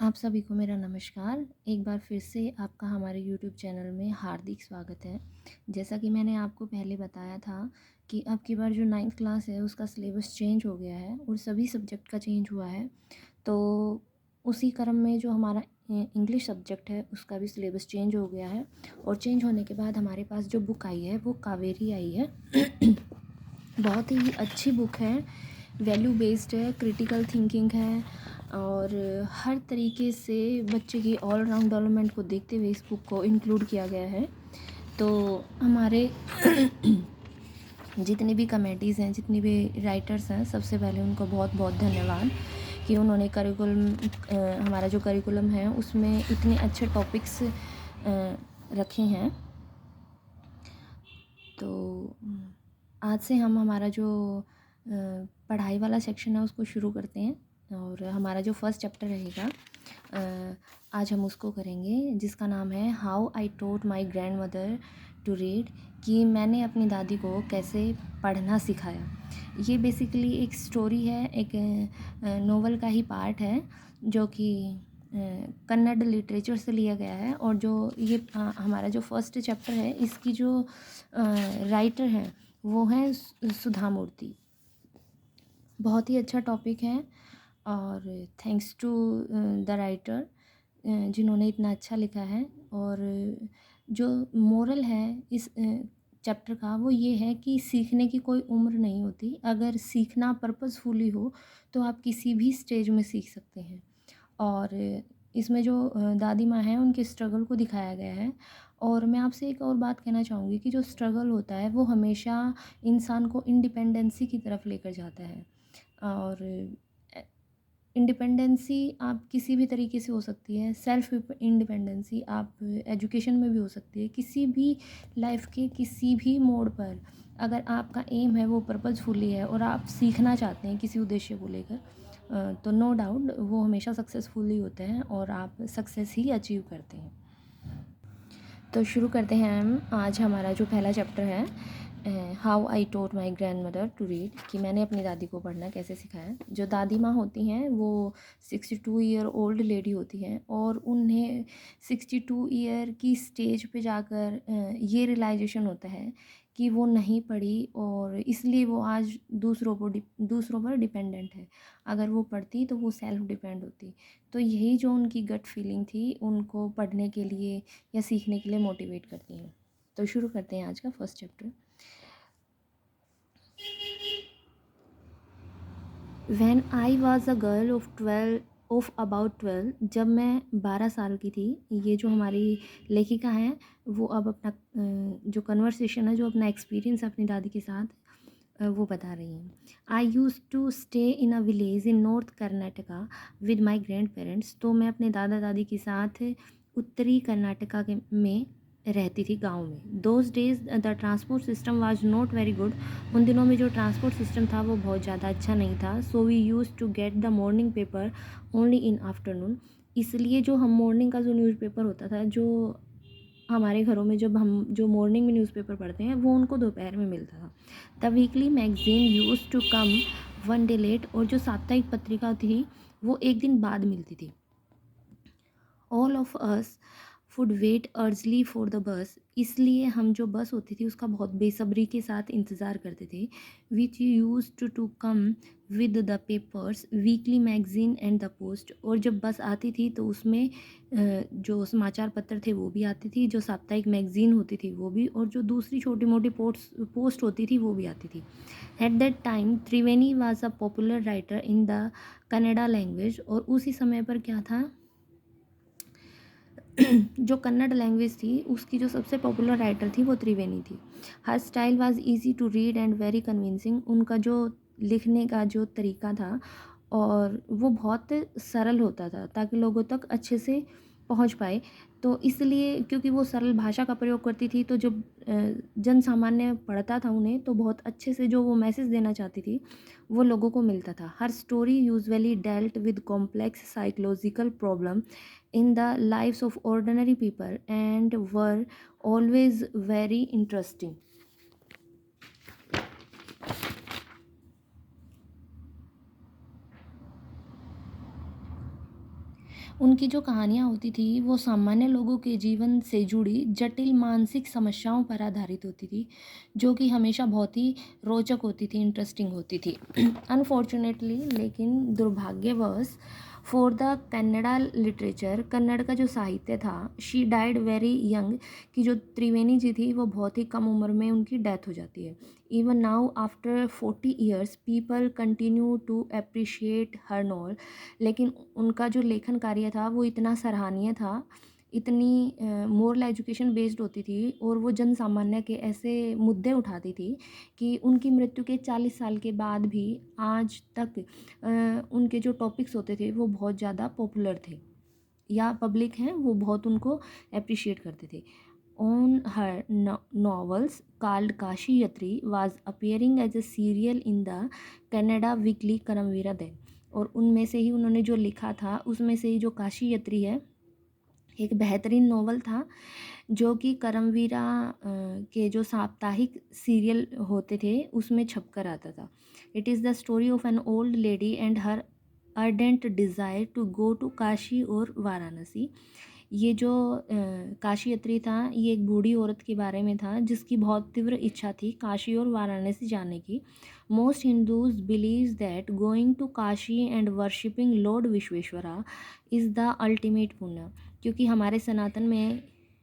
आप सभी को मेरा नमस्कार। एक बार फिर से आपका हमारे यूट्यूब चैनल में हार्दिक स्वागत है। जैसा कि मैंने आपको पहले बताया था कि अब की बार जो 9th क्लास है उसका सिलेबस चेंज हो गया है और सभी सब्जेक्ट का चेंज हुआ है। तो उसी क्रम में जो हमारा इंग्लिश सब्जेक्ट है उसका भी सिलेबस चेंज हो गया है और चेंज होने के बाद हमारे पास जो बुक आई है वो कावेरी आई है। बहुत ही अच्छी बुक है, वैल्यू बेस्ड है, क्रिटिकल थिंकिंग है और हर तरीके से बच्चे की ऑल राउंड डेवलपमेंट को देखते हुए इस बुक को इंक्लूड किया गया है। तो हमारे जितनी भी कमेटीज़ हैं, जितनी भी राइटर्स हैं, सबसे पहले उनको बहुत बहुत धन्यवाद कि उन्होंने हमारा जो करिकुलम है उसमें इतने अच्छे टॉपिक्स रखे हैं। तो आज से हम हमारा जो पढ़ाई वाला सेक्शन है उसको शुरू करते हैं और हमारा जो फर्स्ट चैप्टर रहेगा आज हम उसको करेंगे, जिसका नाम है how I taught my grandmother to read, कि मैंने अपनी दादी को कैसे पढ़ना सिखाया। ये बेसिकली एक स्टोरी है, एक नोवेल का ही पार्ट है जो कि कन्नड़ लिटरेचर से लिया गया है। और जो ये हमारा जो फर्स्ट चैप्टर है इसकी जो राइटर हैं वो हैं सुधा मूर्ति। बहुत ही अच्छा टॉपिक है और थैंक्स टू द राइटर जिन्होंने इतना अच्छा लिखा है। और जो मोरल है इस चैप्टर का वो ये है कि सीखने की कोई उम्र नहीं होती। अगर सीखना पर्पसफुली हो तो आप किसी भी स्टेज में सीख सकते हैं। और इसमें जो दादी माँ हैं उनके स्ट्रगल को दिखाया गया है। और मैं आपसे एक और बात कहना चाहूँगी कि जो स्ट्रगल होता है वो हमेशा इंसान को इंडिपेंडेंसी की तरफ लेकर जाता है। और इंडिपेंडेंसी आप किसी भी तरीके से हो सकती है। सेल्फ इंडिपेंडेंसी आप एजुकेशन में भी हो सकती है। किसी भी लाइफ के किसी भी मोड़ पर अगर आपका एम है वो पर्पसफुली है और आप सीखना चाहते हैं किसी उद्देश्य को लेकर, तो नो डाउट वो हमेशा सक्सेसफुल ही होते हैं और आप सक्सेस ही अचीव करते हैं। तो शुरू करते हैं हम। आज हमारा जो पहला चैप्टर है how I taught my grandmother to read, कि मैंने अपनी दादी को पढ़ना कैसे सिखाया। जो दादी माँ होती हैं वो 62 ईयर ओल्ड लेडी होती हैं और उन्हें 62 ईयर की स्टेज पे जाकर ये रियलाइजेशन होता है कि वो नहीं पढ़ी और इसलिए वो आज दूसरों पर डिपेंडेंट है। अगर वो पढ़ती तो वो सेल्फ डिपेंड होती। तो यही जो उनकी गट फीलिंग थी उनको पढ़ने के लिए या सीखने के लिए मोटिवेट करती हैं। तो शुरू करते हैं आज का first chapter. When I was a girl of about 12, जब मैं 12 साल की थी। ये जो हमारी लेखिका हैं वो अब अपना जो कन्वर्सेशन है, जो अपना एक्सपीरियंस अपनी दादी के साथ वो बता रही हैं। I use to stay in a village in north Karnataka with my grandparents. तो मैं अपने दादा दादी के साथ उत्तरी कर्नाटका के में रहती थी, गांव में। Those days the transport system was not very good. उन दिनों में जो ट्रांसपोर्ट सिस्टम था वो बहुत ज़्यादा अच्छा नहीं था। So we use to get the morning paper only in afternoon. इसलिए जो हम मॉर्निंग का जो न्यूज़पेपर होता था, जो हमारे घरों में जब हम जो मॉर्निंग में न्यूज़पेपर पढ़ते हैं वो उनको दोपहर में मिलता था। The weekly magazine use to come one day late. और जो साप्ताहिक पत्रिका थी वो एक दिन बाद मिलती थी। All of us would wait eagerly for the bus. इसलिए हम जो बस होती थी उसका बहुत बेसब्री के साथ इंतज़ार करते थे। Which use to come with the papers weekly magazine and the post. और जब बस आती थी तो उसमें जो समाचार पत्र थे वो भी आती थी, जो साप्ताहिक मैगजीन होती थी वो भी, और जो दूसरी छोटी मोटी पोस्ट होती थी वो भी आती थी। At that time Triveni was a popular writer in the Kannada language. और उसी समय पर क्या था, जो कन्नड़ लैंग्वेज थी उसकी जो सबसे पॉपुलर राइटर थी वो त्रिवेणी थी। Her style was easy to read and very convincing. उनका जो लिखने का जो तरीका था और वो बहुत सरल होता था ताकि लोगों तक अच्छे से पहुंच पाए। तो इसलिए क्योंकि वो सरल भाषा का प्रयोग करती थी तो जब जन सामान्य पढ़ता था उन्हें तो बहुत अच्छे से जो वो मैसेज देना चाहती थी वो लोगों को मिलता था। Her story usually dealt with complex psychological problem in the lives of ordinary people and were always very interesting. उनकी जो कहानियाँ होती थी वो सामान्य लोगों के जीवन से जुड़ी जटिल मानसिक समस्याओं पर आधारित होती थी, जो कि हमेशा बहुत ही रोचक होती थी, इंटरेस्टिंग होती थी। अनफॉर्चुनेटली, लेकिन दुर्भाग्यवश for the Kannada literature, Kannada का जो साहित्य था, शी डाइड वेरी यंग, कि जो त्रिवेणी जी थी वो बहुत ही कम उम्र में उनकी डेथ हो जाती है। Even now after 40 years people continue to appreciate her novel. लेकिन उनका जो लेखन कार्य था वो इतना सराहनीय था, इतनी मोरल एजुकेशन बेस्ड होती थी और वो जन सामान्य के ऐसे मुद्दे उठाती थी कि उनकी मृत्यु के 40 साल के बाद भी आज तक उनके जो टॉपिक्स होते थे वो बहुत ज़्यादा पॉपुलर थे, या पब्लिक हैं वो बहुत उनको अप्रिशिएट करते थे। On her novels called Kashi Yatri was appearing as a serial in the Kannada weekly Karmaveera that. और उनमें से ही उन्होंने जो लिखा था उसमें से ही जो काशी यत्री है एक बेहतरीन नोवेल था, जो कि करमवीरा के जो साप्ताहिक सीरियल होते थे उसमें छपकर आता था। It is the story of an old lady and her ardent desire to go to Kashi और वाराणसी। ये जो काशी यात्री था ये एक बूढ़ी औरत के बारे में था जिसकी बहुत तीव्र इच्छा थी काशी और वाराणसी जाने की। Most Hindus believes that going to Kashi and worshipping lord Vishweshwara is the ultimate punya, क्योंकि हमारे सनातन में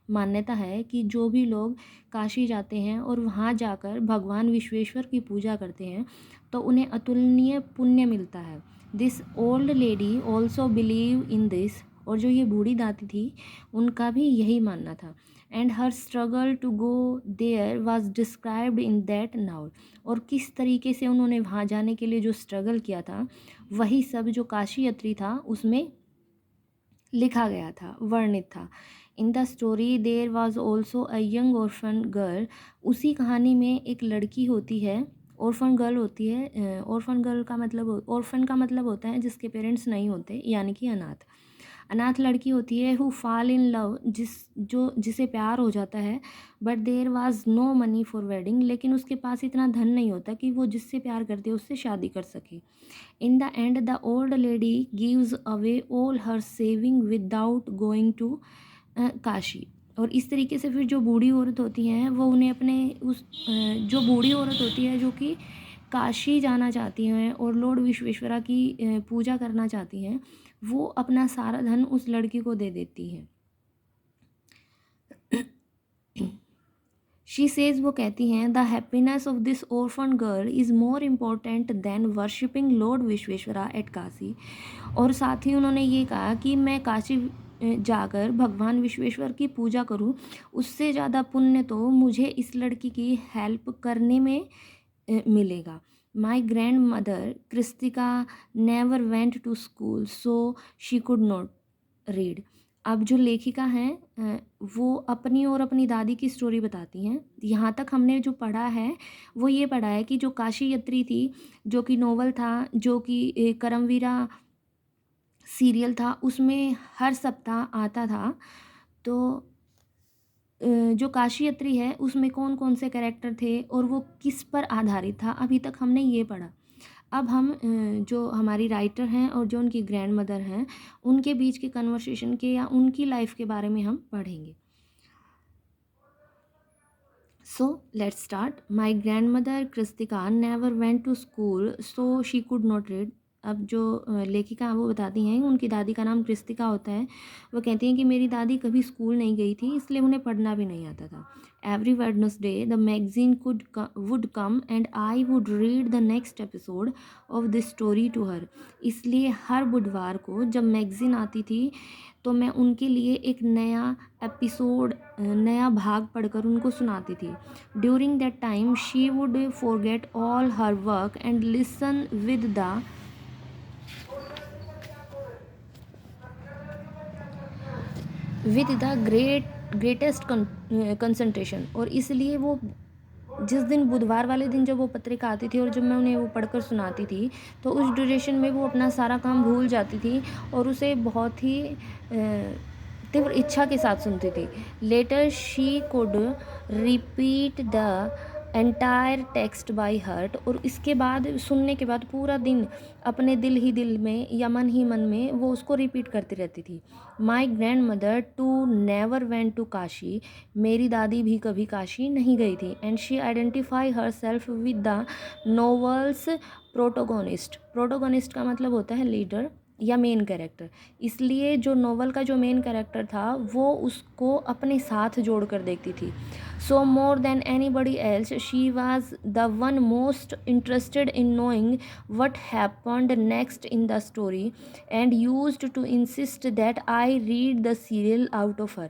मान्यता है कि जो भी लोग काशी जाते हैं और वहाँ जाकर भगवान विश्वेश्वर की पूजा करते हैं तो उन्हें अतुलनीय पुण्य मिलता है। This old lady also believe in this, और जो ये बूढ़ी दादी थी उनका भी यही मानना था। And her struggle to go there was described in that novel, और किस तरीके से उन्होंने वहाँ जाने के लिए जो स्ट्रगल किया था वही सब जो काशी यात्री था उसमें लिखा गया था, वर्णित था। In the story there was also a young orphan girl, उसी कहानी में एक लड़की होती है, ऑर्फन गर्ल होती है। ऑर्फन गर्ल का मतलब, ऑर्फन का मतलब होता है जिसके पेरेंट्स नहीं होते, यानी कि अनाथ। अनाथ लड़की होती है हु फॉल इन लव, जिसे प्यार हो जाता है। But there was no money for wedding, लेकिन उसके पास इतना धन नहीं होता कि वो जिससे प्यार करती है उससे शादी कर सके। In the end the old lady gives away all her saving without going to Kashi. और इस तरीके से फिर जो बूढ़ी औरत होती हैं वो उन्हें अपने जो बूढ़ी औरत होती है जो कि काशी जाना चाहती हैं और लॉर्ड विश्वेश्वरा की पूजा करना चाहती हैं, वो अपना सारा धन उस लड़की को दे देती हैं। शी सेज, वो कहती हैं, the happiness of this orphan girl is more important than worshipping lord Vishweshwara at Kashi. और साथ ही उन्होंने ये कहा कि मैं काशी जाकर भगवान विश्वेश्वर की पूजा करूं, उससे ज़्यादा पुण्य तो मुझे इस लड़की की हेल्प करने में मिलेगा। My grandmother Krishtakka never went to school so she could not read. अब जो लेखिका हैं वो अपनी और अपनी दादी की स्टोरी बताती हैं। यहाँ तक हमने जो पढ़ा है वो ये पढ़ा है कि जो काशी यात्री थी, जो कि नोवेल था, जो कि करमवीरा सीरियल था, उसमें हर सप्ताह आता था। तो जो काशी यात्री है उसमें कौन कौन से कैरेक्टर थे और वो किस पर आधारित था, अभी तक हमने ये पढ़ा। अब हम जो हमारी राइटर हैं और जो उनकी ग्रैंड मदर हैं उनके बीच के कन्वर्सेशन के या उनकी लाइफ के बारे में हम पढ़ेंगे। So let's start. My grandmother Krishtakka never went to school so she could not read. अब जो लेखिका वो बताती हैं, उनकी दादी का नाम क्रिस्तिका होता है। वो कहती हैं कि मेरी दादी कभी स्कूल नहीं गई थी, इसलिए उन्हें पढ़ना भी नहीं आता था। Every Wednesday the magazine would come and I would read the next episode of this story to her. इसलिए हर बुधवार को जब मैगजीन आती थी तो मैं उनके लिए एक नया एपिसोड, नया भाग पढ़कर उनको सुनाती थी। During that time she would forget all her work and listen with the greatest concentration. और इसलिए वो जिस दिन बुधवार वाले दिन जब वो पत्रिका आती थी और जब मैं उन्हें वो पढ़कर सुनाती थी तो उस ड्यूरेशन में वो अपना सारा काम भूल जाती थी और उसे बहुत ही तीव्र इच्छा के साथ सुनती थी। Later she could repeat the entire text by heart. और इसके बाद सुनने के बाद पूरा दिन अपने दिल ही दिल में या मन ही मन में वो उसको रिपीट करती रहती थी। My grandmother too never went to Kashi. मेरी दादी भी कभी काशी नहीं गई थी। And she identify herself with the novel's protagonist. Protagonist का मतलब होता है लीडर या मेन कैरेक्टर। इसलिए जो नोवेल का जो मेन कैरेक्टर था वो उसको अपने साथ जोड़ कर देखती थी। So more than anybody else, she was the one most interested in knowing what happened next in the story and used to insist that I read the serial out of her.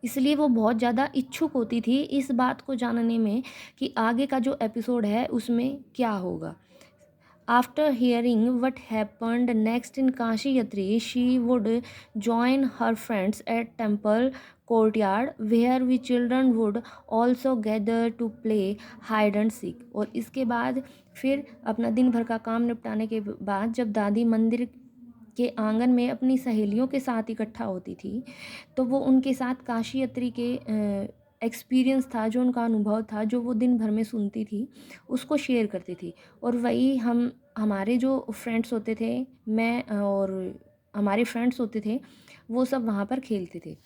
इसलिए वो बहुत ज़्यादा इच्छुक होती थी इस बात को जानने में कि आगे का जो एपिसोड है उसमें क्या होगा। After hearing what happened next in Kashi Yatri, she would join her friends at temple courtyard where we children would also gather to play hide and seek। और इसके बाद फिर अपना दिन भर का काम निपटाने के बाद जब दादी मंदिर के आंगन में अपनी सहेलियों के साथ इकट्ठा होती थी तो वो उनके साथ काशी यात्री के एक्सपीरियंस था, जो उनका अनुभव था, जो वो दिन भर में सुनती थी, उसको शेयर करती थी। और वही हमारे जो फ्रेंड्स होते थे, मैं और हमारे फ्रेंड्स होते थे, वो सब वहाँ पर खेलते थे।